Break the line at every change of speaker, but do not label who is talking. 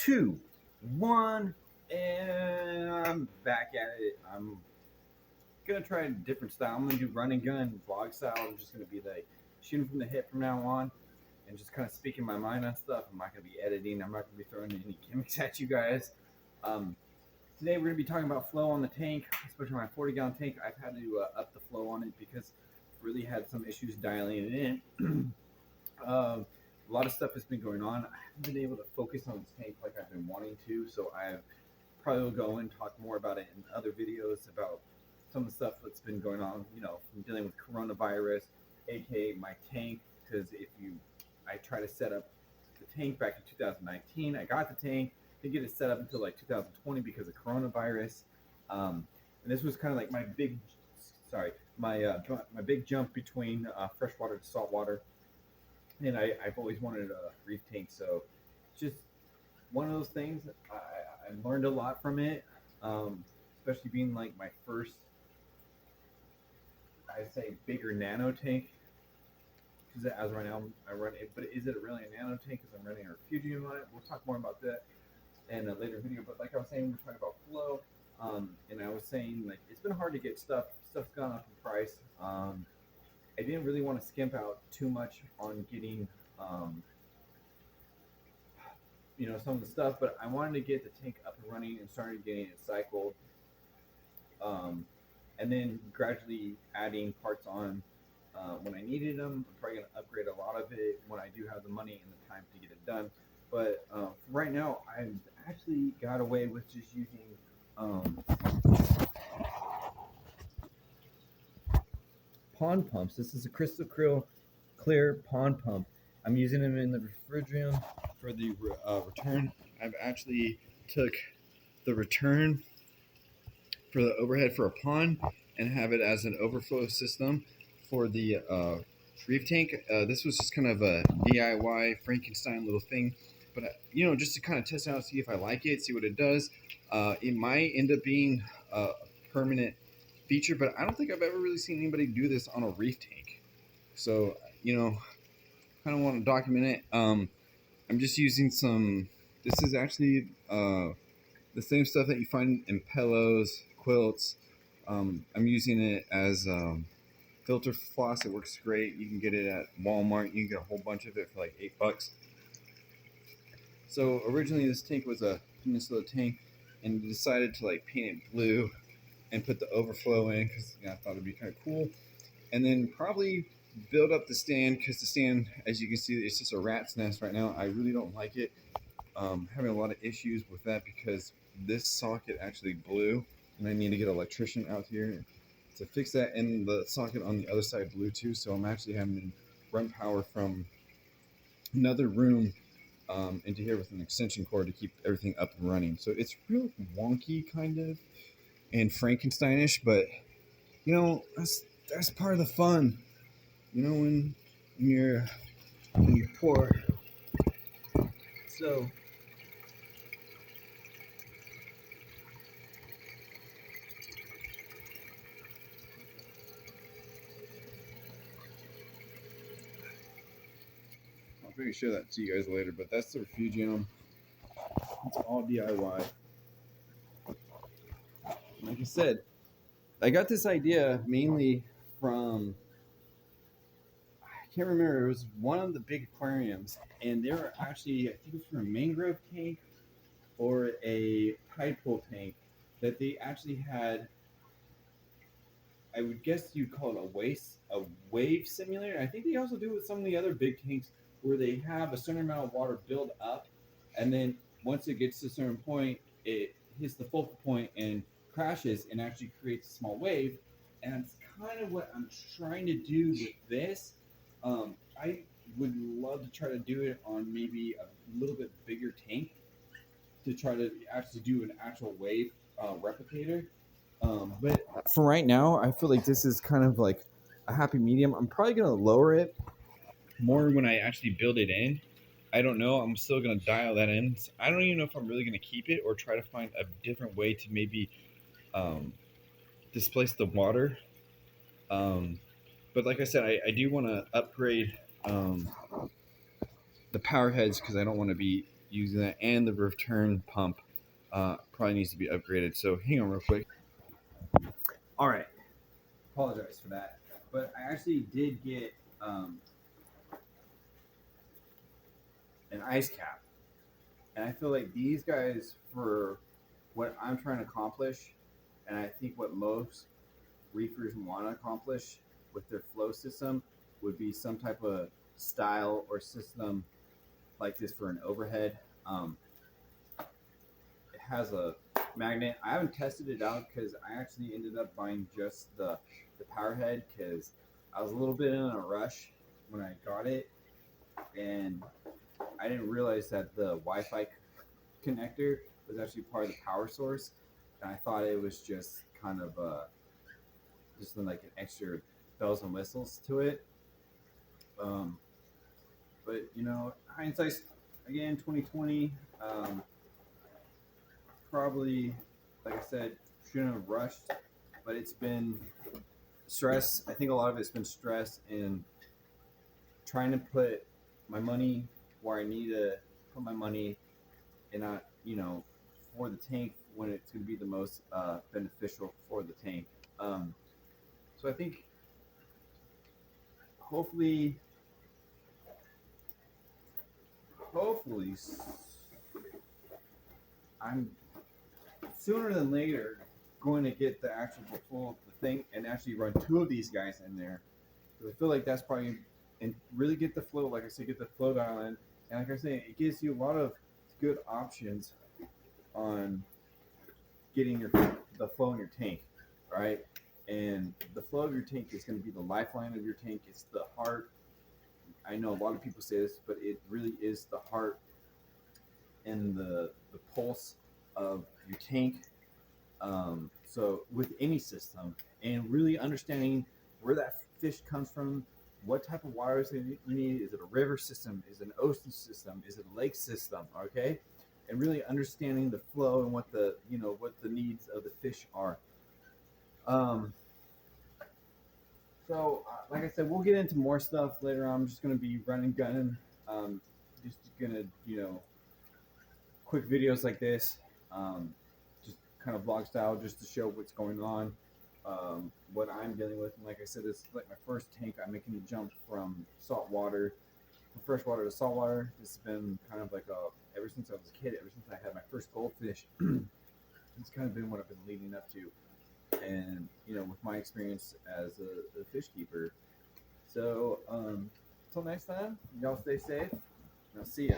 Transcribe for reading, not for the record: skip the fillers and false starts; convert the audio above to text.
two, one, and I'm back at it. I'm gonna try a different style. I'm gonna do run and gun vlog style. I'm just gonna be like shooting from the hip from now on, and just kind of speaking my mind on stuff. I'm not gonna be editing. I'm not gonna be throwing any gimmicks at you guys. Um, Today we're gonna be talking about flow on the tank, especially my 40-gallon tank. I've had to up the flow on it because really had some issues dialing it in. A lot of stuff has been going on. I haven't been able to focus on this tank like I've been wanting to, so I probably will go and talk more about it in other videos about some of the stuff that's been going on, from dealing with coronavirus, aka my tank. Because I try to set up the tank back in 2019. I got the tank, didn't get it set up until like 2020 because of coronavirus. And this was kind of like my big jump between freshwater to saltwater, and I've always wanted a reef tank. So just one of those things. I learned a lot from it, especially being like my first, I'd say, bigger nano tank. Because as right now I run it, but is it really a nano tank? Because I'm running a refugium on it. We'll talk more about that in a later video. But like I was saying, we're talking about flow, and I was saying like it's been hard to get stuff. Stuff's gone up in price. I didn't really want to skimp out too much on getting, some of the stuff, but I wanted to get the tank up and running and started getting it cycled, and then gradually adding parts on when I needed them. I'm probably going to upgrade a lot of it when I do have the money and the time to get it done. But right now, I've actually got away with just using pond pumps. This is a crystal clear pond pump. I'm using them in the refrigerator for the return. I've actually took the return for the overhead for a pond and have it as an overflow system for the reef tank. This was just kind of a DIY Frankenstein little thing, but just to kind of test it out, see if I like it, see what it does. It might end up being a permanent feature, but I don't think I've ever really seen anybody do this on a reef tank. So kind of want to document it. I'm just using some. This is actually the same stuff that you find in pillows, quilts. I'm using it as filter floss. It works great. You can get it at Walmart. You can get a whole bunch of it for like $8. So originally this tank was a Peninsula tank, and decided to like paint it blue and put the overflow in because I thought it'd be kind of cool. And then probably build up the stand, because the stand, as you can see, it's just a rat's nest right now. I really don't like it. Having a lot of issues with that because this socket actually blew, and I need to get an electrician out here to fix that, and the socket on the other side blew too. So I'm actually having to run power from another room into here with an extension cord to keep everything up and running. So it's real wonky kind of and Frankensteinish, but that's part of the fun. When you're poor. So I'll maybe show that to you guys later, but that's the refugium. It's all DIY. Like I said, I got this idea mainly from, I can't remember, it was one of the big aquariums, and they were actually, I think it was from a mangrove tank or a tide pool tank, that they actually had, I would guess you'd call it a wave simulator. I think they also do it with some of the other big tanks where they have a certain amount of water build up, and then once it gets to a certain point, it hits the focal point and crashes and actually creates a small wave. And it's kind of what I'm trying to do with this. I would love to try to do it on maybe a little bit bigger tank to try to actually do an actual wave replicator. But for right now, I feel like this is kind of like a happy medium. I'm probably going to lower it more when I actually build it in. I don't know. I'm still going to dial that in. I don't even know if I'm really going to keep it or try to find a different way to maybe displace the water. But like I said, I do want to upgrade the power heads because I don't want to be using that, and the return pump probably needs to be upgraded. So hang on real quick. All right, apologize for that, but I actually did get an ice cap, and I feel like these guys, for what I'm trying to accomplish, and I think what most reefers want to accomplish with their flow system, would be some type of style or system like this for an overhead. It has a magnet. I haven't tested it out because I actually ended up buying just the power head because I was a little bit in a rush when I got it, and I didn't realize that the Wi-Fi connector was actually part of the power source, and I thought it was just kind of just like an extra bells and whistles to it. Um, but you know, hindsight again, 2020. Probably, like I said, shouldn't have rushed, but it's been stress. I think a lot of it's been stress and trying to put my money where I need to put my money, and not, you know, for the tank when it's going to be the most beneficial for the tank. Um, so I think hopefully, hopefully, I'm sooner than later going to get the actual full the thing and actually run two of these guys in there. So I feel like that's probably, and really get the flow. Like I said, get the flow dial in, and like I say, it gives you a lot of good options on getting the flow in your tank, right? And the flow of your tank is going to be the lifeline of your tank. It's the heart. I know a lot of people say this, but it really is the heart and the pulse of your tank. So with any system, and really understanding where that fish comes from, what type of waters you need. Is it a river system? Is it an ocean system? Is it a lake system? Okay, and really understanding the flow and what the, you know, what the needs of the fish are. Um, like I said, we'll get into more stuff later on. I'm just gonna be running gunning. Just gonna, you know, quick videos like this, just kind of vlog style, just to show what's going on, what I'm dealing with. And like I said, this is like my first tank. I'm making the jump from salt water, from freshwater to saltwater. This has been kind of like ever since I was a kid, ever since I had my first goldfish. It's kind of been what I've been leading up to, and you know, with my experience as a fish keeper. So until next time, y'all stay safe, and I'll see ya.